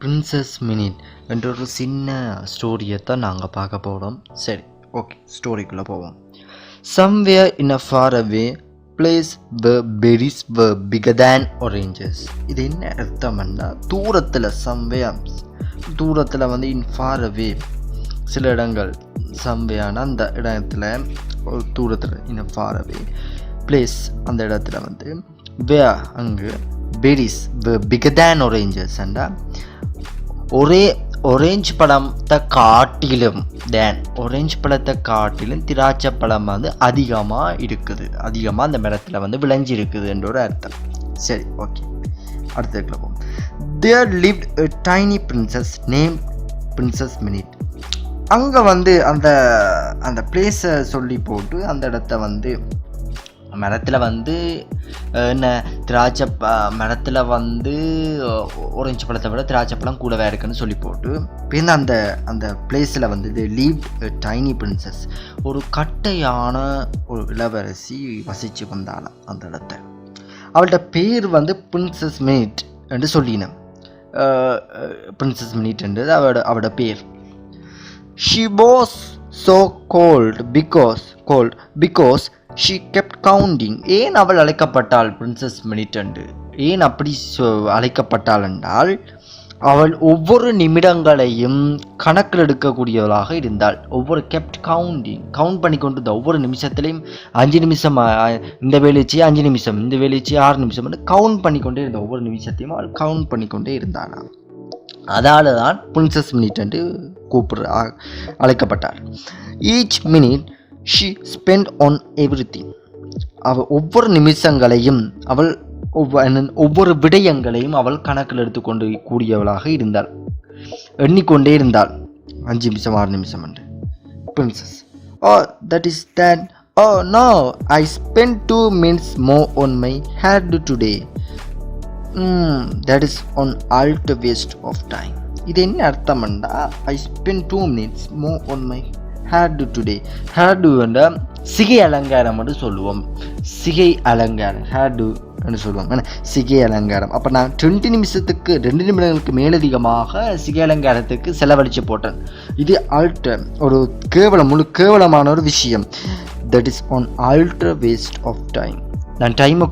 Princess minute என்ற ஒரு சின்ன ஸ்டோரியை தான் நாங்கள் பார்க்க போகிறோம். சரி, ஓகே, ஸ்டோரிக்குள்ளே போவோம். Somewhere in a far away place where berries were bigger than oranges. இது என்ன அர்த்தம்னா, தூரத்தில் தூரத்தில் வந்து இன் ஃபார் அவே சில இடங்கள் சம்வேயான அந்த இடத்துல ஒரு தூரத்தில் இன் ஃபார் அவே பிளேஸ் அந்த இடத்துல வந்து அங்கு பெரிஸ் பிகர் தேன் oranges அண்டா ஒரே ஒரேஞ்ச் பழத்தை காட்டிலும் திராட்சை பழம் வந்து அதிகமாக இருக்குது, அதிகமாக அந்த மரத்தில் வந்து விளைஞ்சி இருக்குது என்ற ஒரு அர்த்தம். சரி, ஓகே, அடுத்ததுக்குள்ள போவோம். There lived a tiny princess named Princess Minute. அங்கே வந்து அந்த பிளேஸை சொல்லி போட்டு அந்த இடத்த வந்து மரத்தில் வந்து என்ன திராட்சை மரத்தில் வந்து ஆரஞ்சு பழத்தை விட திராட்சை பழம் கூடவே இருக்குன்னு சொல்லி போட்டு இப்போ அந்த பிளேஸில் வந்து இது லீவ் டைனி பிரின்சஸ், ஒரு கட்டையான ஒரு இளவரசி வசித்து வந்தாலும் அந்த இடத்த. அவள்கிட்ட பேர் வந்து பிரின்சஸ் மினிட் என்று சொல்லினேன். பிரின்சஸ் மினிட் என்றது அவளோட பேர். She was so called because she kept counting. ஏன் அவள் அழைக்கப்பட்டாள் பிரின்சஸ் மினிட் என்று? ஏன் அப்படி அழைக்கப்பட்டாள் என்றால், அவள் ஒவ்வொரு நிமிடங்களையும் கணக்கில் எடுக்கக்கூடியவளாக இருந்தாள். கவுண்ட் பண்ணி கொண்டிருந்த ஒவ்வொரு நிமிஷத்துலையும் 5 நிமிஷம், இந்த வேலைச்சி 5 நிமிஷம், இந்த வேலைச்சி 6 நிமிஷம் என்று கவுண்ட் பண்ணிக்கொண்டே இருந்த ஒவ்வொரு நிமிஷத்தையும் அவள் கவுண்ட் பண்ணிக்கொண்டே இருந்தாள். அதால தான் பிரின்சஸ் மினிட் என்று அழைக்கப்பட்டார். Each minute she spent on everything. அவள் ஒவ்வொரு நிமிஷங்களையும் ஒவ்வொரு விடயங்களையும் அவள் கணக்கில் எடுத்துக்கொண்டு கூடியவளாக இருந்தாள், எண்ணிக்கொண்டே இருந்தாள். 5 நிமிஷம் 6 நிமிஷம் என்று. Princess, that is that. No, I spent 2 minutes more on my hair today. That is on alt waste of time. இது என்ன அர்த்தம்டா? I spent 2 minutes more on my hairdo today. hairdo என்ற சிகை அலங்காரம் என்று சொல்லுவோம். சிகை அலங்காரம் hairdo என்று சொல்லுவோம். சிகை அலங்காரம். அப்போ நான் 2 நிமிடங்களுக்கு மேலதிகமாக சிகை அலங்காரத்துக்கு செலவழித்து போட்டேன். இது ஒரு கேவலமான ஒரு விஷயம். That is an ultra waste of time. நான் டைமை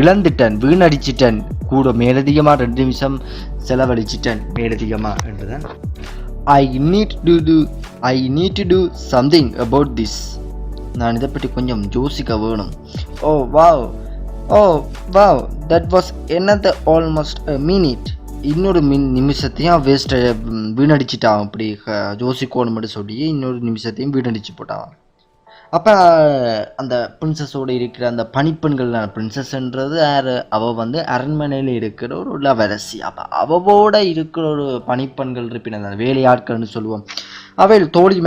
இழந்துட்டேன், வீணடிச்சிட்டேன், கூட மேலதிகமாக 2 நிமிஷம் செலவழிச்சிட்டேன் மேலதிகமாக என்றுதான். I need to do something about this. நான் இதை பற்றி கொஞ்சம் யோசிக்க வேணும். Oh wow, that was another almost a minute. இன்னொரு நிமிஷத்தையும் வீணடிச்சிட்டான். அப்படி யோசிக்கணும் சொல்லி இன்னொரு நிமிஷத்தையும் வீணடிச்சு போட்டான். அப்போ அந்த பிரின்சஸோடு இருக்கிற அந்த பணிப்பெண்கள், பிரின்சஸ்ன்றது அவள் வந்து அரண்மனையில் இருக்கிற ஒரு இளவரசி. அப்போ அவளோட இருக்கிற ஒரு பணிப்பெண்கள் இருப்பின, அந்த வேலையாட்கள்னு சொல்லுவோம். அவள் தோழி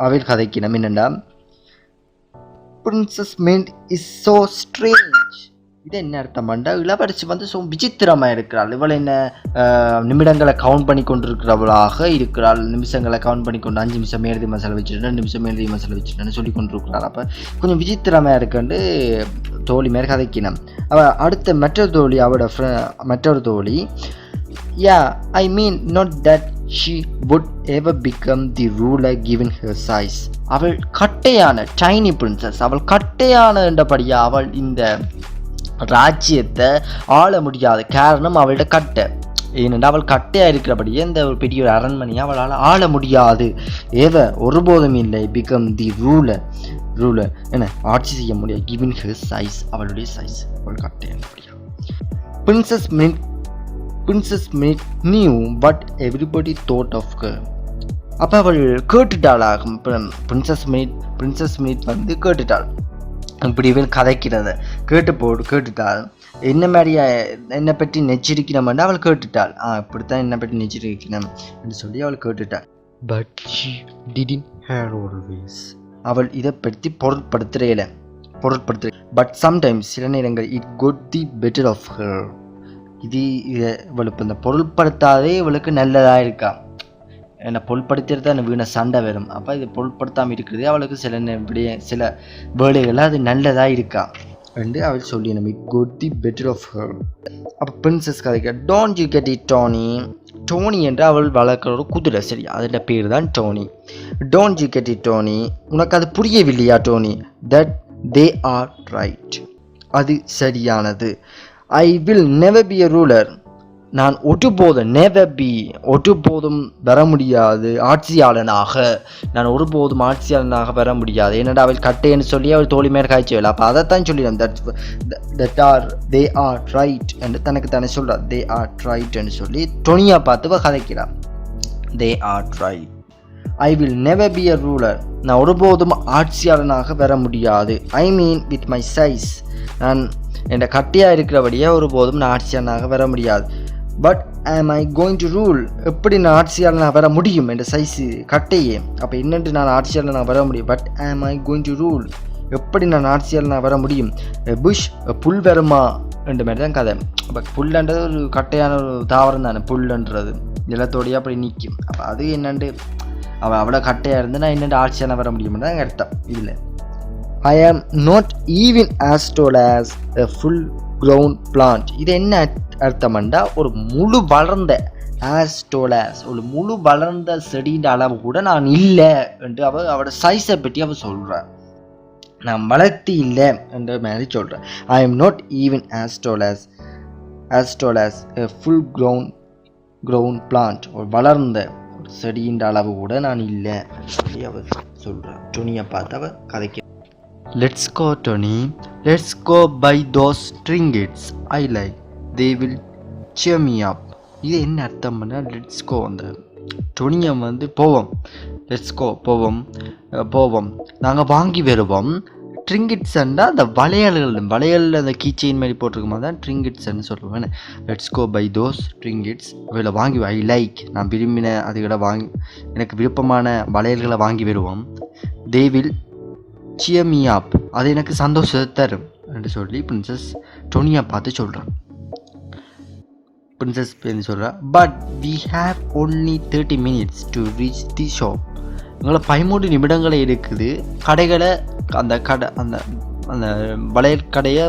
அவள் கதைக்கணும் என்னென்னா, princess minute is so strange. இது என்ன அர்த்தம்டா? இளவரசி வந்து ஸோ விசித்திரமாக இருக்கிறாள். இவள் என்ன நிமிடங்களை கவுண்ட் பண்ணி கொண்டிருக்கிறவளாக இருக்கிறாள். நிமிஷங்களை கவுண்ட் பண்ணி கொண்டு 5 நிமிஷம் மேலதி மசாலா வச்சுட்டேன், 2 நிமிஷம் மேலதி மசாலா வச்சுட்டேன்னு சொல்லி கொண்டிருக்கிறாள். அப்போ கொஞ்சம் விசித்திரமாக இருக்குன்னு தோழி மேலே கதைக்கினோம். அவள் அடுத்த மற்றொரு தோழி, I mean not that she would ever become the ruler given her size. அவள் கட்டையான டைனி பிரின்சஸ். அவள் கட்டையான என்றபடியா அவள் இந்த ராஜ்யத்தை ஆள முடியாது. காரணம் அவள்கிட்ட கட்டை. ஏனென்றால் அவள் கட்டையாக இருக்கிறபடியே இந்த ஒரு பெரிய ஒரு அரண்மனையை அவளால் ஆள முடியாது. ஒருபோதும் இல்லை. பிகம் தி ரூலர் என்ன ஆட்சி செய்ய முடியாது. கிவன் ஹர் சைஸ், அவளுடைய சைஸ், அவள் கட்டையாக முடியாது. Princess minute knew what everybody thought of her. அப்போ அவள் கேட்டுட்டாளாகும். பிரின்சஸ் மினிட் வந்து கேட்டுட்டாள். இப்படி இவள் கதைக்கிறத கேட்டுட்டாள். என்னை பற்றி நெச்சிருக்கணும்னு அவள் கேட்டுட்டாள். இப்படித்தான் என்னை பற்றி நெச்சிருக்கணும் என்று சொல்லி அவள் கேட்டுட்டாள். But she didn't have always. அவள் இதை பற்றி பொருட்படுத்துற. பட் சம்டைம்ஸ் சில நேரங்கள் it got the better of her. இவளுக்கு இந்த பொருட்படுத்தாதே இவளுக்கு நல்லதாக இருக்கா. என்னை பொருட்படுத்துறது அந்த வீணை சண்டை வரும். அப்போ இது பொருட்படுத்தாமல் இருக்கிறது அவளுக்கு சில வேலைகள் அது நல்லதாக இருக்கா என்று அவள் சொல்லினோம். It got the better of her. அப்போ பிரின்சஸ் கதைக்க don't you get it Tony. Tony என்று அவள் வளர்க்குற ஒரு குதிரை, சரி, அதோட பேர் தான் Tony. Don't you get it Tony, உனக்கு அது புரியவில்லையா Tony? That they are right, அது சரியானது. I will never be a ruler, நான் ஒருபோதும் வர முடியாது ஆட்சியாளனாக, நான் ஒருபோதும் ஆட்சியாளனாக வர முடியாது. என்னடா அவள் கட்டைன்னு சொல்லி அவள் தோழி மேல் காய்ச்சவில்லை. அப்போ அதைத்தான் சொல்லிடும், தே ஆர் ரைட் என்று தனக்கு தானே சொல்கிறார். தே ஆர் ரைட் என்று சொல்லி டொனியா பார்த்து கதைக்கிறார். They are right. I will never be a ruler, நான் ஒருபோதும் ஆட்சியாளனாக வர முடியாது. I mean with my size, நான் என் கட்டையாக இருக்கிறபடியே ஒருபோதும் நான் ஆட்சியாளனாக வர முடியாது. But am I going to rule, எப்படி நான் ஆட்சியாளனாக வர முடியும் என்ற சைஸு கட்டையே. அப்போ என்னென்று நான் ஆட்சியாளனாக வர முடியும். But am I going to rule, எப்படி நான் ஆட்சியாளனாக வர முடியும். புஷ் புல் வருமா என்ற மாதிரி தான் கதை. அப்போ புல்லுன்றது ஒரு கட்டையான ஒரு தாவரம் தானே, புல்லுன்றது நிலத்தோடையே அப்படி நிற்கும். அப்போ அது என்னென்று அவள் அவ்வளோ கட்டையாக இருந்து நான் என்னென்று ஆட்சியாளனாக வர முடியும்னு தான் அர்த்தம் இதில். I am not even as tall as a full grown plant. இது என்ன அர்த்தம்ண்டா, ஒரு முழு வளர்ந்த ஒரு முழு வளர்ந்த செடின்ற அளவு கூட நான் இல்லை என்று அவளோட சைஸை பற்றி அவள் சொல்கிறான். நான் வளர்த்தி இல்லை என்ற மாதிரி சொல்கிறேன். I am not even as tall as a full grown plant. ஒரு வளர்ந்த ஒரு செடின்ற அளவு கூட நான் இல்லை சொல்லி அவள் சொல்கிறான். டொனியை பார்த்து அவள் கதைக்க. Let's go Tony, let's go buy those trinkets I like, they will cheer me up. இது என்ன அர்த்தம் பண்ணால், லெட்ஸ் கோ, அந்த டொனியை வந்து போவோம், லெட்ஸ் கோ போவோம் நாங்கள் வாங்கி வருவோம். ட்ரிங்கிட்ஸ்ண்டா அந்த வளையல் அந்த கீச்செயின் மாதிரி போட்டிருக்குமா தான் ட்ரிங்கிட்ஸ்ன்னு சொல்லுவேன். லெட்ஸ் கோ பை தோஸ் ட்ரிங்கிட்ஸ், அவையில் வாங்கி, ஐ லைக், நான் விரும்பின அதுகளை வாங்கி, எனக்கு விருப்பமான வளையல்களை வாங்கி வருவோம். They will cheer me up, அது எனக்கு சந்தோஷத்தை தரும் என்று சொல்லி பிரின்சஸ் டொனியா பார்த்து சொல்கிறான். பிரின்சஸ் பேர் சொல்கிறா, but we have only 30 minutes to reach the shop. எங்களை 13 நிமிடங்களே இருக்குது கடைகளை, அந்த வளையல் கடையை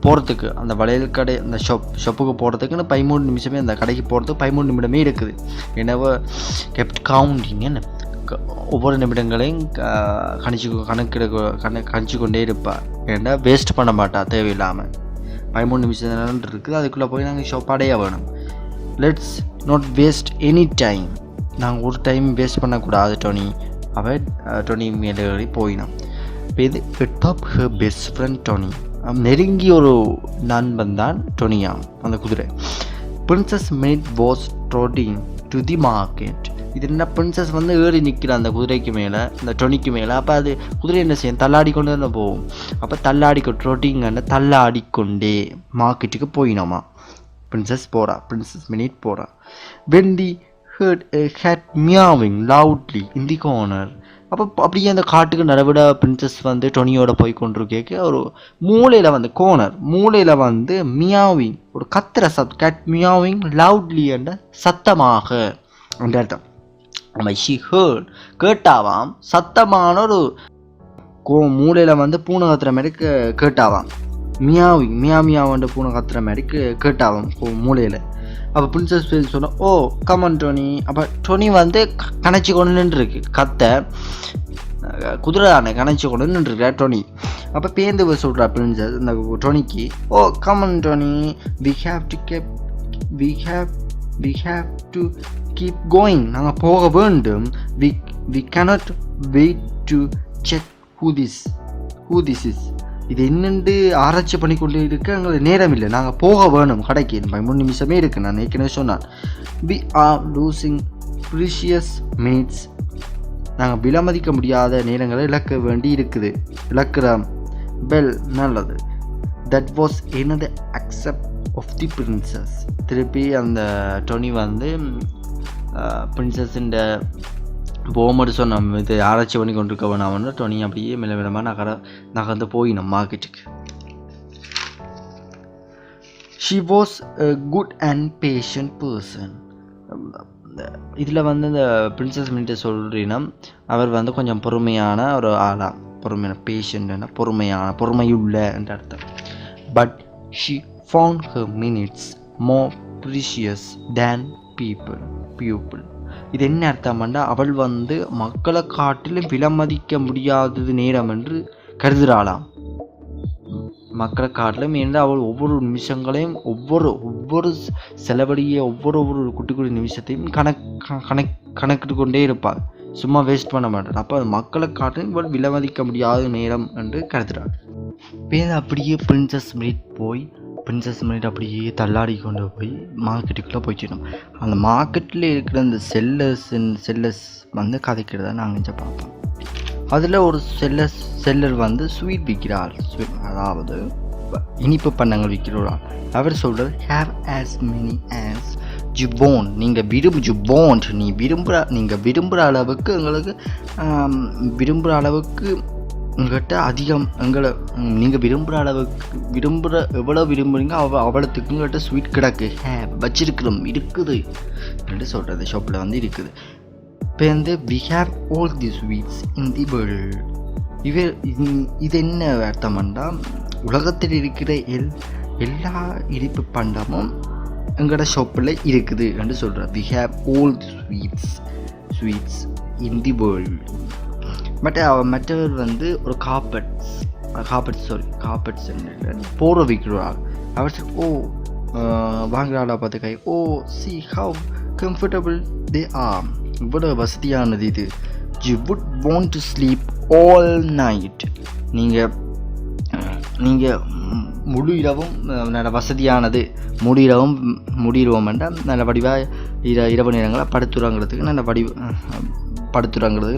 போகிறதுக்கு, அந்த வளையல் கடை அந்த ஷாப்புக்கு போகிறதுக்குன்னு 13 நிமிஷமே, அந்த கடைக்கு போகிறதுக்கு 13 நிமிடமே இருக்குது. எனவே கெப்ட் கவுண்டிங், என்ன ஒவ்வொரு நிமிடங்களையும் கணிச்சு கொண்டே இருப்பாள். ஏன்னா வேஸ்ட் பண்ண மாட்டா தேவையில்லாமல். 13 நிமிஷம் இருக்குது, அதுக்குள்ளே போய் நாங்கள் ஷாப் அடைய வேணும். Let's not waste any time, நாங்கள் ஒரு டைம் வேஸ்ட் பண்ணக்கூடாது டொனி. அவள் டொனி மேலே போயினோம். இப்போ இது top her best friend Tony, நெருங்கிய ஒரு நண்பன் தான் டொனியா அந்த குதிரை. Princess made was trotting to the market. இது என்ன, பிரின்சஸ் வந்து ஏறி நிற்கிற அந்த குதிரைக்கு மேலே, அந்த டொனிக்கு மேலே. அப்போ அது குதிரை என்ன செய்யும், தள்ளாடி கொண்டு தான் போகும். அப்போ ட்ரோட்டிங்கன்னு தள்ளாடிக்கொண்டே மார்க்கெட்டுக்கு போயினோமா. பிரின்சஸ் மினிட் போகிறா. When the heard a cat meowing loudly in the corner. அப்போ அப்படியே அந்த காட்டுக்கு நடுவிட பிரின்சஸ் வந்து டொனியோட போய் கொண்டிருக்கேக்க ஒரு மூளையில் வந்து மியாவிங், ஒரு கத்துற கேட் மியாவிங் லவுட்லி என்ற சத்தமாக அந்த அர்த்தம். நம்ம ஷி ஹர்ட், கேட்டாவாம், சத்தமான ஒரு மூளையில் வந்து பூனை கத்துற மாதிரி கேட்டாவாம். மியாவிங் மியாவியாவன்ற பூனை கத்துற மாதிரி கேட்டாவாம் மூளையில். அப்போ பிரின்சஸ் பேர் சொன்னால், ஓ கமன் டொனி. அப்போ டொனி வந்து கணைச்சி கொண்டு நின்றுருக்கு, கத்த குதிரை தானே கணைச்சி கொண்டு நின்றுருக்கா டொனி. அப்போ பேந்து சொல்கிறா பிரின்சஸ் இந்த டொனிக்கு, oh come on Tony, we have to keep going, நாங்கள் போக வேண்டும். We cannot wait to check who this is. இது என்னென்று ஆராய்ச்சி பண்ணி கொண்டு இருக்க எங்களுக்கு நேரம் இல்லை, நாங்கள் போக வேணும் கடைக்கு. 3 நிமிஷமே இருக்குது, நான் ஏற்கனவே சொன்னேன். We are losing precious minutes, நாங்கள் விலமதிக்க முடியாத நேரங்களை இழக்க வேண்டி இருக்குது, இழக்கிறோம். பெல், நல்லது. That was another accept of the princess. திருப்பி அந்த டொனி வந்து பிரின்சஸ் போகும்போது சொன்னோம், இது ஆராய்ச்சி பண்ணி கொண்டு இருக்க வேணாம். டொனி அப்படியே மெல்லமாக நகர்ந்து போயினோம் மார்க்கெட்டுக்கு. She was a good and patient person. இதில் வந்து இந்த பிரின்சஸ் மினிட்ட சொல்கிறீங்கன்னா அவர் வந்து கொஞ்சம் பொறுமையான ஒரு ஆளாம். பொறுமையான பேஷண்ட்னா பொறுமையுள்ள என்ற அர்த்தம். But she found her minutes more precious than people. இது என்ன அர்த்தம்னா அவள் வந்து மக்களை காட்டிலும் விலமதிக்க முடியாதது நேரம் என்று கருதுகிறாளாம். மக்களை காட்டிலும் ஏன்னா அவள் ஒவ்வொரு நிமிஷங்களையும் ஒவ்வொரு செலவழிய ஒவ்வொரு குட்டி குட்டி நிமிஷத்தையும் கணக்கிட்டு கொண்டே இருப்பாள். சும்மா வேஸ்ட் பண்ண மாட்டாள். அப்போ மக்களை காட்டிலும் இவள் விலமதிக்க முடியாத நேரம் என்று கருதுகிறாள். இப்போ அப்படியே பிரின்சஸ் மெரிட் அப்படியே தள்ளாடி கொண்டு போய் மார்க்கெட்டுக்குள்ளே போய்ச்சிடும். அந்த மார்க்கெட்டில் இருக்கிற அந்த செல்லர்ஸ் வந்து கதைக்கிறத நாங்கள் இங்கே பார்ப்போம். அதில் ஒரு செல்லர் வந்து ஸ்வீட் விற்கிறாள். அதாவது இனிப்பு பண்டங்கள் விற்கிறாள். அவர் சொல்கிறார், have as many as you want. நீங்கள் விரும்புகிற அளவுக்கு எங்களுக்கு உங்கள்கிட்ட அதிகம் நீங்கள் எவ்வளோ விரும்புகிறீங்க அவ்வளோத்துக்கு உங்கள்கிட்ட ஸ்வீட் கிடக்கு வச்சிருக்கிறோம் இருக்குது என்று சொல்கிறது. ஷாப்பில் வந்து இருக்குது. இப்போ வந்து we have all the sweets in the world. இது என்ன அர்த்தம்னா உலகத்தில் இருக்கிற எல்லா இனிப்பு பண்டமும் எங்களோட ஷாப்பில் இருக்குது என்று சொல்கிறார். We have all the sweets in the world. மற்றவர் வந்து ஒரு கார்பெட்ஸ் போர்வை விற்கிறார். அவர் வாங்குறாளா பார்த்து கை see how comfortable they are. இவ்வளோ வசதியானது இது. You would want to sleep all night. நீங்கள் முழு இரவும் நல்ல வசதியானது. முடிகிறோம் என்றால் நல்ல வடிவாக இரவு நேரங்களை படுத்துறாங்கிறதுக்கு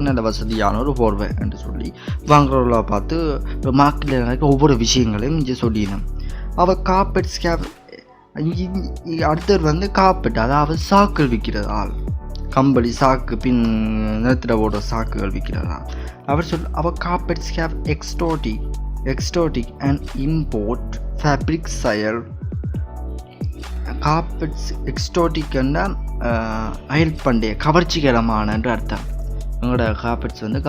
நல்ல வசதியான ஒரு போர்வை என்று சொல்லி வாங்குறவங்கள பார்த்து மார்க்கெட்டில் நடக்க ஒவ்வொரு விஷயங்களையும் இங்கே சொல்லிடணும். அவள் கார்பெட்ஸ் அடுத்தவர் வந்து கார்பெட் அதாவது சாக்கள் விற்கிறது ஆள். கம்பளி சாக்கு பின் நிலத்தில் ஓடுற சாக்குகள் விற்கிறதா. அவர் carpets have exotic and import fabric sire. Carpets எக்ஸ்டோட்டிக்னா அயல் பண்டைய கவர்ச்சிகரமான என்று அர்த்தம். எங்களோட கார்பெட்ஸ் வந்து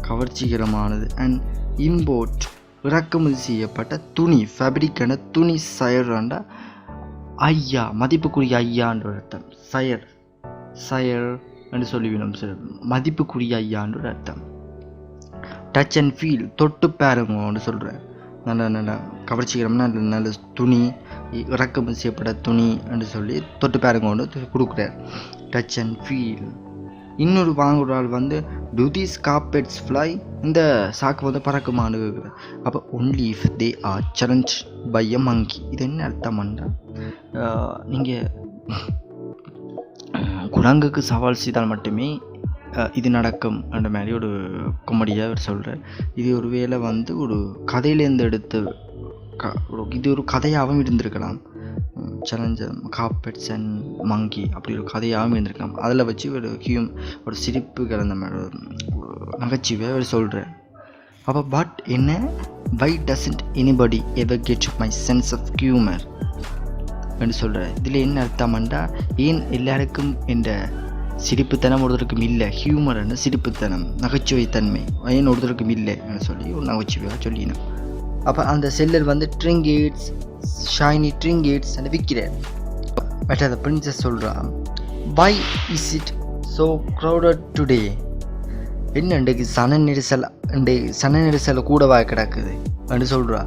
கவர்ச்சிகரமானது அண்ட் இம்போர்ட் இறக்குமதி செய்யப்பட்ட துணி ஃபேப்ரிக்கான துணி சயர்ண்டா ஐயா மதிப்புக்குரிய ஐயான்ற அர்த்தம். சயர் என்று சொல்லிவிடும். மதிப்புக்குரிய ஐயான்ற அர்த்தம். டச் அண்ட் ஃபீல் தொட்டு பாருங்கன்னு சொல்கிறேன். நல்ல கவர்ச்சிகரம்னா நல்ல துணி இறக்குமதி செய்யப்பட்ட துணி என்று சொல்லி தொட்டு பாருங்கன்னு கொடுக்குறார். Touch and feel. இன்னொரு வாங்குறாள் வந்து டு தீஸ் கார்பெட்ஸ் ஃப்ளை. இந்த சாக்கு வந்து பறக்குமான்னு கேட்குறேன். அப்போ only if they are challenge by a monkey. இது என்ன அர்த்தம்னா நீங்கள் குரங்குக்கு சவால் செய்தால் மட்டுமே இது நடக்கும் என்ற மாதிரி ஒரு கொமெடியாக அவர் சொல்கிறார். இது ஒரு வேளை வந்து ஒரு கதையிலேருந்து எடுத்து இது ஒரு கதையாகவும் இருந்திருக்கலாம். சேலஞ்ச கார்பெட்ஸ் அண்ட் மங்கி அப்படி ஒரு கதையாகவும் இருந்திருக்கலாம். அதில் வச்சு ஒரு சிரிப்பு கலந்த நகைச்சுவை அவர் சொல்கிறார். அப்போ பட் என்ன why doesn't anybody ever get my sense of humour என்று சொல்கிறார். இதில் என்ன அர்த்தம்னா ஏன் எல்லாருக்கும் என்ற சிரிப்புத்தனம் ஒருத்தருக்கும் இல்லை. ஹியூமர்னு சிரிப்புத்தனம் நகைச்சுவைத்தன்மை ஏன் ஒருத்தருக்கும் இல்லை என்று சொல்லி ஒரு நகைச்சுவையாக சொல்லினோம். அப்போ அந்த செல்லர் வந்து ட்ரிங்கேட்ஸ் ஷைனி ட்ரிங்கேட்ஸ் என்று விற்கிறார். பட் அந்த பிரின்சஸ் சொல்கிறான், why is it so crowded today. என்ன இன்றைக்கு சன நெரிசல் கூடவா கிடக்குது என்று சொல்கிறா.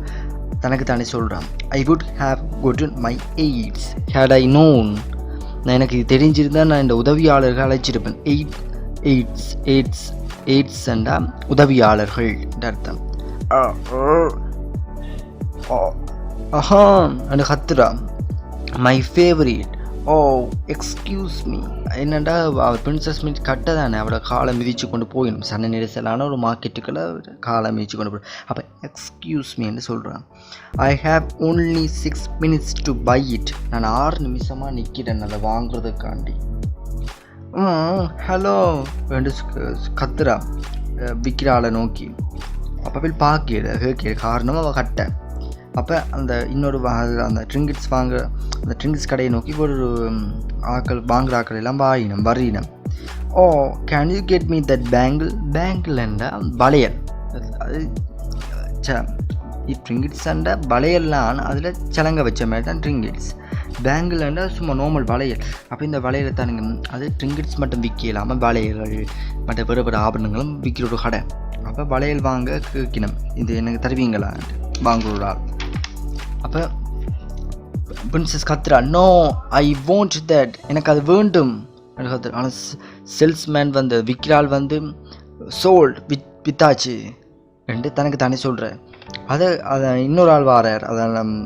தனக்கு தானே சொல்கிறான். ஐ would have gotten my aids had I known. நான் எனக்கு இது தெரிஞ்சிருந்தால் நான் இந்த உதவியாளர்கள் அழைச்சிருப்பேன். எய்ட்ஸ் என்றா உதவியாளர்கள் அர்த்தம். என்று கத்துறா. My favourite excuse me. என்னென்னா பிரின்சஸ் மீட் கட்ட தானே அவளை காலை மிதித்து கொண்டு போயிடும். சன நெரிசலான ஒரு மார்க்கெட்டுக்குள்ளே காலை மிதித்து கொண்டு போயிடும். அப்போ எக்ஸ்கியூஸ் மீன்னு சொல்கிறான். I have only 6 minutes to buy it. நான் 6 நிமிஷமாக நிற்கிறேன் அதை வாங்குறதுக்காண்டி. ஹலோ என்று கத்துறா விற்கிற ஆளை நோக்கி. அப்போ பார்க்க காரணம் அவள் கட்ட. அப்போ அந்த இன்னொரு அந்த ட்ரிங்கெட்ஸ் கடையை நோக்கி ஒரு ஆக்கள் வாங்குற ஆக்கள் எல்லாம் வரினம். Oh can you get me that bangle என்றால் வளையல். அது ட்ரிங்கிட்ஸ் என்ற வளையல்லாம் அதில் சலங்க வச்ச மாதிரி தான் ட்ரிங்கிட்ஸ். பேங்கிள் என்றால் சும்மா நார்மல் வளையல். அப்போ இந்த வளையலை தானுங்க அது ட்ரிங்கிட்ஸ் மட்டும் விற்க இல்லாமல் வளையல்கள் மற்ற வேறு வேறு ஆபரணங்களும் விற்கிற ஒரு கடை. அப்போ வளையல் வாங்க கேட்கணும், இது எனக்கு தருவீங்களா வாங்குற ஆள். அப்போ பிரின்சஸ் கத்ரா, நோ ஐ வாண்ட் தட், எனக்கு அது வேண்டும். ஆனால் சேல்ஸ்மேன் வந்து விற்கிறாள் வந்து சோல்ட் வித்தாச்சு என்று தனக்கு தானே சொல்கிறேன். அதை இன்னொரு ஆள் வாரார்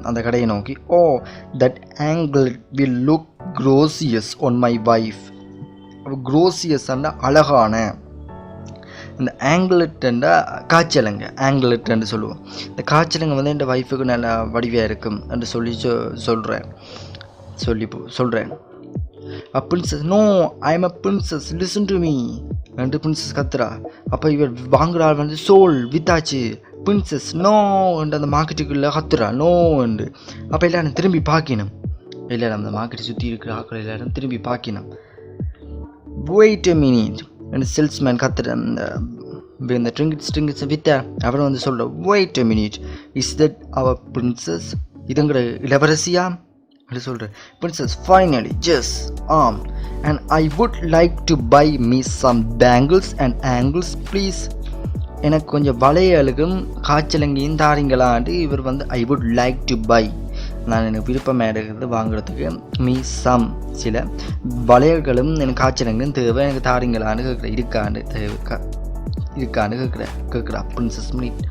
அந்த கடையை நோக்கி. Oh that angle will look gracious on my wife. Gracious அழகான இந்த ஆங்கிலெட்டுண்டா காய்ச்சலுங்க, ஆங்கிலெட்டுன்னு சொல்லுவோம். இந்த காய்ச்சலுங்க வந்து என் ஒய்ஃபுக்கு நல்ல வடிவாக இருக்கும் என்று சொல்லி சொல்கிறேன். A princess, no, I am a princess, listen to me என்று பிரின்சஸ் கத்துறா. அப்போ இவர் வாங்குறாள் வந்து சோல் வித்தாச்சு. பிரின்சஸ் நோ என்று அந்த மார்க்கெட்டுக்குள்ளே கத்துறா, நோ என்று. அப்போ எல்லாரும் திரும்பி பார்க்கணும், எல்லாரும் அந்த மார்க்கெட்டை சுற்றி இருக்கிற ஆக்கள் எல்லாரும் திரும்பி பார்க்கணும். வெயிட் எ மினிட் என்று சேல்ஸ்மேன் கத்துற இந்த ட்ரிங்கிட்ஸ் வித்த அவர் வந்து சொல்கிற. Wait a minute, is that அவர் பிரின்சஸ், இதுங்கிற இளவரசியா அப்படி சொல்கிறேன். Princess finally just and I would like to buy me some bangles and angles please. எனக்கு கொஞ்சம் வளையலுக்கும் காய்ச்சலங்கையும் தாரீங்களான்ட்டு இவர் வந்து I would like to buy, நான் எனக்கு விருப்பமாக இருக்கிறது வாங்குறதுக்கு மீ சம் சில வளையல்களும் எனக்கு காய்ச்சலங்கும் தேவை, எனக்கு தாரீங்களான்னு கேட்குறேன். இருக்கான்னு கேட்குறா பிரின்சஸ் மினிட்.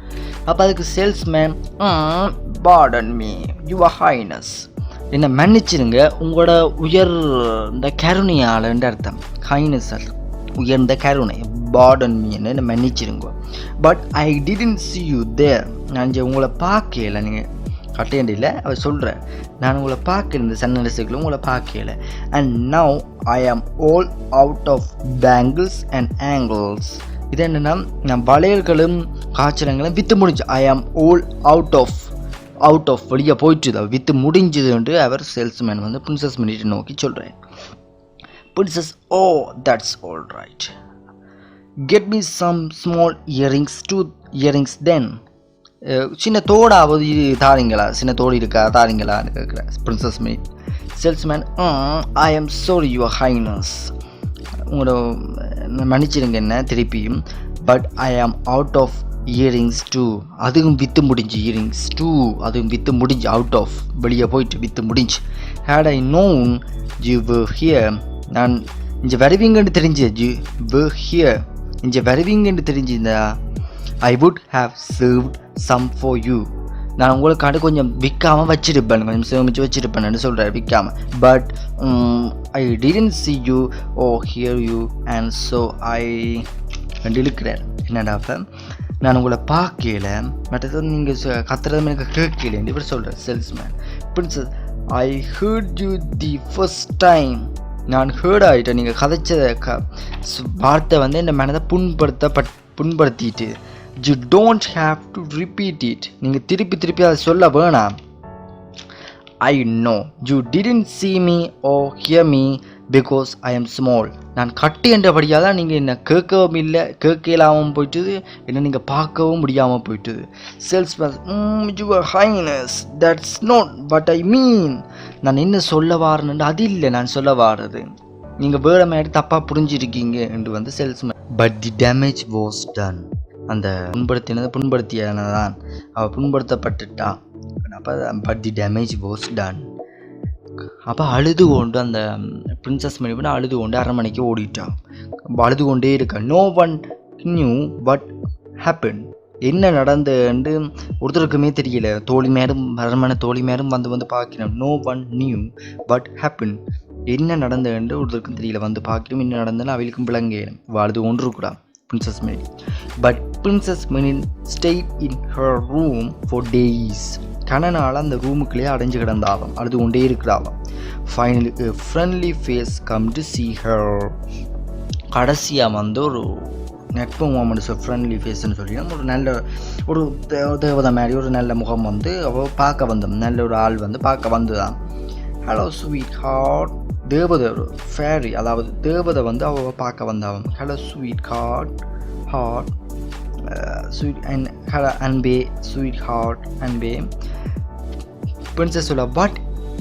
அப்போ அதுக்கு salesman, pardon me your highness, என்னை மன்னிச்சிருங்க, உங்களோட உயர்ந்த கருணையாளன்ற அர்த்தம். ஹைனஸ் உயர்ந்த கருணை, பார்டன் மீ என்னை மன்னிச்சிருங்க. But I didn't see you there, நான் உங்களை பார்க்கல, நீங்கள் கட்டையண்டில் அவர் சொல்கிறேன், நான் உங்களை பார்க்கல, இந்த சன்னரசுகளும் உங்களை பார்க்கல. And now I am all out of bangles and angles. இது என்னென்னா நான் வளையல்களும் காய்ச்சலங்களும் விற்று முடிஞ்சு. ஐ ஆம் ஆல் அவுட் ஆஃப் வெளியே போயிட்டுதா விற்று முடிஞ்சுது என்று அவர் சேல்ஸ்மேன் வந்து பிரின்சஸ் மினிட்டை நோக்கி சொல்கிறேன். Princess, oh that's all right, get me some small earrings then. சின்ன தோடாவது தாரீங்களா, சின்ன தோடு இருக்கா தாரீங்களான்னு கேட்குறேன் princess minute. Salesman, I am sorry your highness, உங்களோட மன்னிச்சிருங்க என்ன திருப்பியும். பட் ஐ ஆம் அவுட் ஆஃப் இயரிங்ஸ் டூ, அதுவும் விற்று முடிஞ்சு. இயரிங்ஸ் டூ அதுவும் விற்று முடிஞ்சு, அவுட் ஆஃப் வெளியே போயிட்டு விற்று முடிஞ்சு. Had I known you were here, நான் இங்கே வருவீங்கன்னு தெரிஞ்சு யூ வர் ஹியர், இங்கே வருவீங்கன்னு தெரிஞ்சுருந்தா I would have served some for you, நான் உங்களுக்காண்டு கொஞ்சம் விற்காமல் வச்சுருப்பேன், கொஞ்சம் சேமித்து வச்சுருப்பேன்னு சொல்கிறேன், விற்காமல். But I didn't see you or hear you and so I இழுக்கிறார். என்னடாப்ப நான் உங்களை பார்க்கல, மற்றது நீங்கள் கத்துறதும் எனக்கு கேட்கலேன்னு இவர் சொல்கிறார் salesman. Princess, I heard you the first time, நான் ஹேர்ட் ஆகிட்டேன், நீங்கள் கதைச்ச வார்த்தை வந்து என் மனதை புண்படுத்திட்டு. You don't have to repeat it, நீங்கள் திருப்பி அதை சொல்ல வேணாம். I know you didn't see me or hear me because I am small, நான் கட்டு என்றபடியாக தான் நீங்கள் என்னை கேட்கவும் இல்லை, கேட்கலாமல் போயிட்டுது, என்ன நீங்கள் பார்க்கவும் முடியாமல் போயிட்டுது. Salesman, your highness that's not what I mean, நான் என்ன சொல்ல வாரேன்னு அது இல்லை நான் சொல்ல வாரது, நீங்கள் வேறு மாதிரி தப்பாக புரிஞ்சிருக்கீங்க என்று வந்து salesman. But the damage was done, அந்த புண்படுத்தியதான் அவள் புண்படுத்தப்பட்டுட்டா. அப்போ but the damage was done. அப்போ அழுது கொண்டு அந்த பிரின்சஸ் மணி அழுது கொண்டு அரண்மனைக்கு ஓடிட்டான். அழுது கொண்டே இருக்கா. No one knew what happen, என்ன நடந்துன்னு ஒருத்தருக்குமே தெரியல. அரண்மனை தோழி மேரும் வந்து பார்க்கணும். No one knew what happen, என்ன நடந்துன்னு ஒருத்தருக்கும் தெரியல. வந்து பார்க்கணும் என்ன நடந்ததுன்னு அவளுக்கும் விளங்கணும். அழுது கொண்டு இருக்கா princess Mini. But princess Mini stayed in her room for days, கனநாள் அந்த ரூமுக்குள்ளேயே அடைஞ்சு கிடந்தாலும் அழுது கொண்டே இருக்கிறாவும். Finally friendly face come to see her, கடைசியாக வந்து ஒரு நட்பு மூமெண்ட்ஸ் ஃப்ரெண்ட்லி ஃபேஸ்ன்னு சொல்லி ஒரு நல்ல ஒரு தேவதை மாதிரி ஒரு நல்ல முகம் வந்து அவள் பார்க்க வந்தோம். நல்ல ஒரு ஆள் வந்து பார்க்க வந்துதான். ஹலோ ஸ்வீட் ஹார்ட் தேவதை ஃபேரி, அதாவது தேவதை வந்து அவ பார்க்க வந்தவன். Hello sweetheart heart sweet and hello அன்பே ஸ்வீட் ஹார்ட் அன்பே. பிரின்சஸ் சொல்ல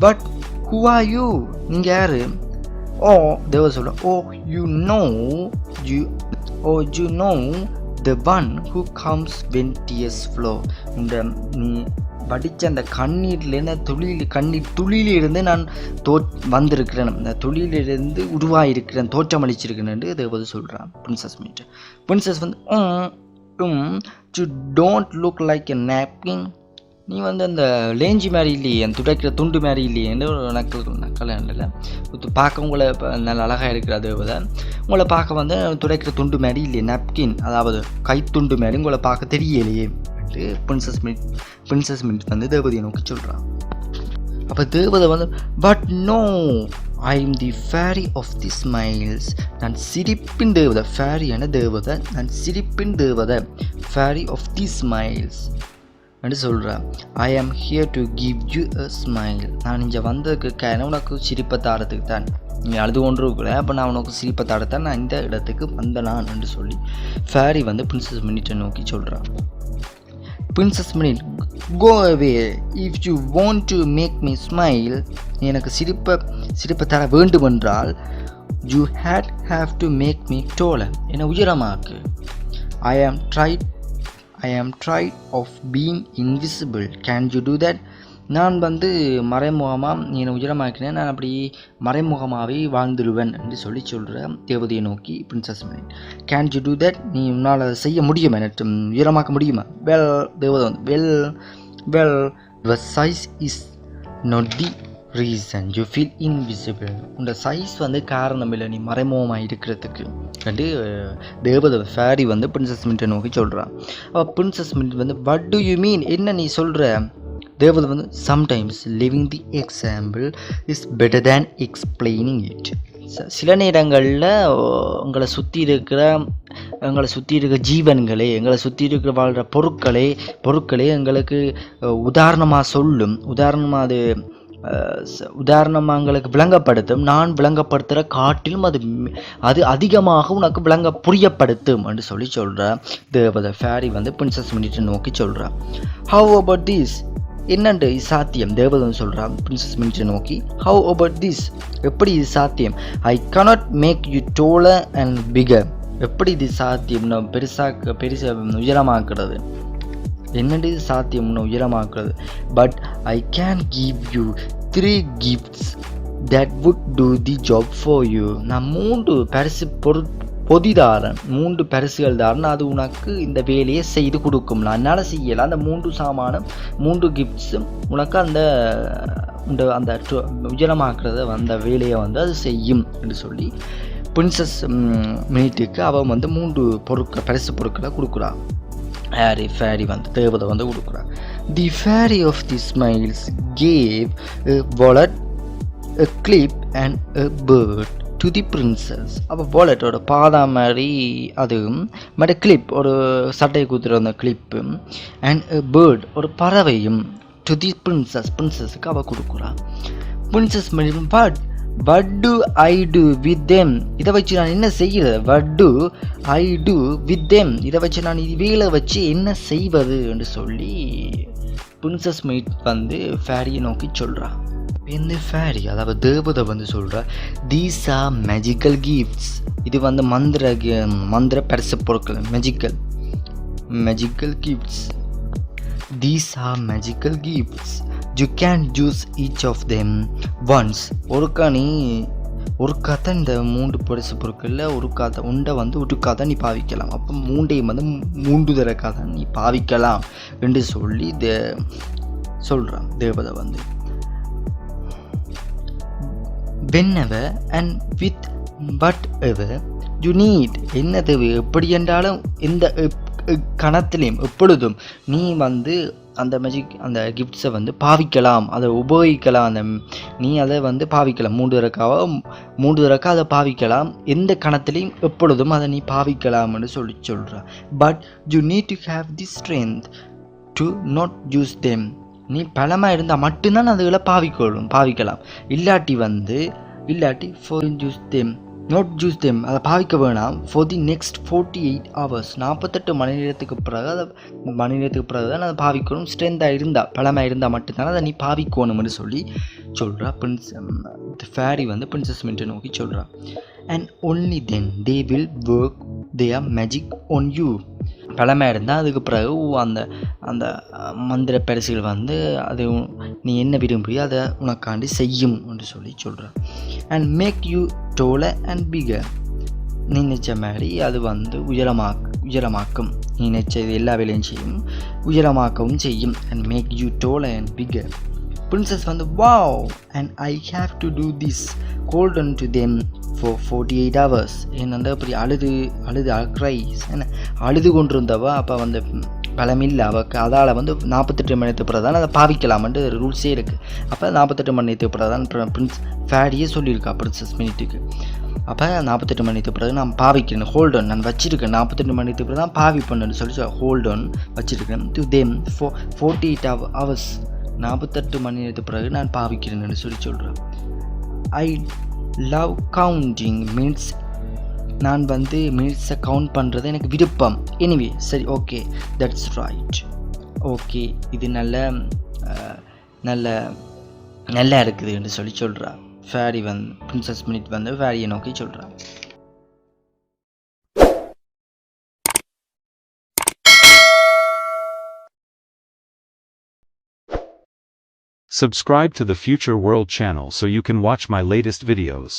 பட் ஹூ ஆர் யூ, நீங்கள் யார்? ஓ தேவதை சொல்ல you know the one who comes when tears flow. இந்த நீ படித்த அந்த கண்ணீர்லேருந்து கண்ணீர் துளியிலிருந்து நான் வந்திருக்கிறேன், அந்த துளியிலிருந்து உருவாயிருக்கிறேன், தோற்றமளிச்சிருக்கிறேன் என்று தேவதை சொல்கிறான் பிரின்சஸ் மீட். பிரின்சஸ் வந்து you don't look like a napkin, நீ வந்து அந்த லேஞ்சி மாதிரி இல்லையே, அந்த துடைக்கிற துண்டு மாதிரி இல்லையே என்று ஒரு நக்கல் இல்லை. பார்க்க உங்களை நல்ல அழகாக இருக்கிற தேவதை, உங்களை பார்க்க வந்து துடைக்கிற துண்டு மாதிரி இல்லையே, நாப்கின் அதாவது கைத்துண்டு மாதிரி உங்களை பார்க்க தெரியலையே என்று பிரின்சஸ் மினிட் வந்து தேவதையை நோக்கி சொல்கிறான். அப்போ தேவதை வந்து but no I am the fairy of the smiles, நான் சிரிப்பின் தேவதை. ஃபேரியான தேவதை, நான் சிரிப்பின் தேவதை, ஃபேரி ஆஃப் தி ஸ்மைல்ஸ் என்று சொல்கிறேன். I am here to give you a smile, நான் இங்கே வந்ததுக்கு காரணம் உனக்கு சிரிப்பை தாரத்துக்கு தான். நீ அழுது கொண்டு இருக்கல, அப்போ நான் உனக்கு சிரிப்பை தாரத்தான் நான் இந்த இடத்துக்கு வந்தனான் என்று சொல்லி ஃபேரி வந்து பிரின்சஸ் மினிட்டை நோக்கி சொல்கிறான். Princess Minit go away if you want to make me smile, நீ எனக்கு சிரிப்பை தர வேண்டுமென்றால் you have to make me taller, என்னை உயரமாக்கு. ஐ ஆம் tried of being invisible, can you do that? நான் வந்து மறைமுகமாக நீ என்னை உயரமாக்கினேன், நான் அப்படி மறைமுகமாகவே வாழ்ந்துடுவேன் என்று சொல்கிறேன் தேவதையை நோக்கி princess minute. Can you do that, நீ உன்னால் அதை செய்ய முடியுமா, எனக்கு உயரமாக்க முடியுமா? வெல் தேவதை வந்து well your size is not the reason you feel invisible, உன்னோட சைஸ் வந்து காரணம் இல்லை நீ மறைமுகமாக இருக்கிறதுக்கு என்று தேவதை ஃபேரி வந்து பிரின்சஸ் மினிட்டை நோக்கி சொல்கிறான். அப்போ பிரின்சஸ் மினிட் வந்து what do you mean, என்ன நீ சொல்கிற? தேவதை வந்து sometimes living the example is better than explaining it. சில நேரங்களில் உங்களை சுற்றி இருக்கிற ஜீவன்களே, எங்களை சுற்றி இருக்கிற வாழ்கிற பொருட்களே எங்களுக்கு உதாரணமாக சொல்லும், உதாரணமாக எங்களுக்கு விளங்கப்படுத்தும், நான் விளங்கப்படுத்துகிற காட்டிலும் அது அதிகமாக உனக்கு புரியப்படுத்தும் என்று சொல்கிற தேவதை ஃபேரி வந்து பிரின்சஸ் மினிட்டை நோக்கி சொல்கிறான். ஹவ் அபவுட் திஸ், என்னண்டு இது சாத்தியம்? தேவதை சொல்கிறான் பிரின்சஸ் மினிட்டை நோக்கி, ஹவ் அபவுட் திஸ், எப்படி இது சாத்தியம்? I cannot make you taller and bigger, எப்படி இது சாத்தியம்? பெருசா உயரமாக்குறது, என்னண்டு இது சாத்தியம் உயரமாக்குறது? But I can give you 3 gifts that would do the job for you, நான் 3 பரிசு பொதிதாரன், 3 பரிசுகள் தாரன், அது உனக்கு இந்த வேலையை செய்து கொடுக்கும். நான் என்னால் செய்யலாம், அந்த 3 கிஃப்ட்ஸும் உனக்கு அந்த உயரமாக்குறத அந்த வேலையை வந்து அது செய்யும் என்று சொல்லி பிரின்சஸ் மினிட்டுக்கு அவன் வந்து 3 பரிசு பொருட்களை கொடுக்குறான். ஃபேரி வந்து தேவதை வந்து கொடுக்குறான். The fairy of the smiles gave a wallet, a clip and a bird to the princess. அப்போ வாலெட்டோட பாதா மாதிரி அதுவும் மற்ற கிளிப் ஒரு சட்டையை குத்துற அந்த கிளிப்பு அண்ட் a bird ஒரு பறவையும் to the princessக்கு அவள் கொடுக்குறான். Princess what do I do with them, இதை வச்சு நான் என்ன செய்கிறது? what do I do with them, இதை வச்சு நான் வேலை வச்சு என்ன செய்வது என்று சொல்லி பிரின்சஸ் மினிட் வந்து ஃபேரியை நோக்கி சொல்கிறான். இந்த ஃபேரி அதாவது தேவதை வந்து சொல்கிறா, தீஸ் ஆர் மேஜிக்கல் கிஃப்ட்ஸ், இது வந்து மந்திர பரிசு பொருட்கள், magical gifts. These are magical gifts. You can use each of them once. ஒரு கதை இந்த 3 பரிசு பொருட்களில் ஒரு கதை வந்து ஒரு கதை நீ பாவிக்கலாம். அப்போ 3ஐயும் வந்து 3 தர கதை நீ பாவிக்கலாம் என்று சொல்லி சொல்கிறான் தேவதை வந்து. whenever and with whatever you need, என்ன தேவை எப்படி என்றாலும் இந்த கணத்திலையும் எப்பொழுதும் நீ வந்து அந்த அந்த கிஃப்ட்ஸை வந்து பாவிக்கலாம், அதை உபயோகிக்கலாம், நீ அதை வந்து பாவிக்கலாம். 3 தடவை அதை பாவிக்கலாம், எந்த கணத்திலையும் எப்பொழுதும் அதை நீ பாவிக்கலாம்னு சொல்கிறான். But you need to have the strength to not use them, நீ பலமாக இருந்தால் மட்டும்தான் அதுகளை பாவிக்கலாம். இல்லாட்டி வந்து இல்லாட்டி for use them not use them அதை பாவிக்க வேணாம் ஃபார் தி நெக்ஸ்ட் 48 hours 48 மணி நேரத்துக்கு பிறகு தான் அதை பாவிக்கணும். ஸ்ட்ரென்த்தாக இருந்தால் பழமாக இருந்தால் மட்டும்தானே அதை நீ பாவிக்கணும்னு சொல்லி சொல்கிறா. ஃபேரி வந்து பிரின்சஸ் மின்ட்டை நோக்கி சொல்கிறா. And only then they will work their magic on you. பழமை இருந்தால் அதுக்கு பிறகு அந்த அந்த மந்திர பரிசுகள் வந்து அது நீ என்ன விரும்பியோ அதை உனக்காண்டி செய்யும் என்று சொல்லி சொல்கிறான். And make you taller and bigger. நீ நினச்ச மாதிரி அது வந்து உயரமாக்கும். நீ நினச்ச இது எல்லா வேலையும் செய்யும், உயரமாக்கவும் செய்யும். And make you taller and bigger. Princess வந்து wow and I have to do this hold on to them for 48 hours. ஏன்னா அப்படி அழுது கொண்டிருந்தவ அப்போ வந்து பலமில்லை அவக்கு. அதால் வந்து 48 மணி நேரத்துக்கு பிறகு தான் அதை பாவிக்கலாமன்ட்டு ரூல்ஸே இருக்குது. அப்போ 48 மணி நேரத்துக்கு பிறகு தான் பிரின்ஸ் ஃபேடியே சொல்லியிருக்கா பிரின்சஸ் மினிட்டுக்கு. அப்போ 48 மணி நேரத்துக்கு பிறகு நான் பாவிக்கிறேன், ஹோல்டன் நான் வச்சுருக்கேன், 48 மணி நேரத்துக்கு பிறகு தான் பாவிப்பேன்னு சொல்லி ஹோல்டன் வச்சுருக்கேன். டு தெம் 48 hours 48 மணி நேரத்துக்கு பிறகு நான் பாவிக்கிறேன்னு சொல்லி சொல்கிறேன். I love counting minutes. நான் வந்து மினிட்ஸை கவுண்ட் பண்ணுறது எனக்கு விருப்பம். எனிவே சரி, ஓகே, தட்ஸ் ரைட், ஓகே, இது நல்லா இருக்குது என்று சொல்லி சொல்கிறா. ஃபேரி வந்து பிரின்சஸ் மினிட் வந்து ஃபேரியை நோக்கி சொல்கிறா. Subscribe to the Future World channel so you can watch my latest videos.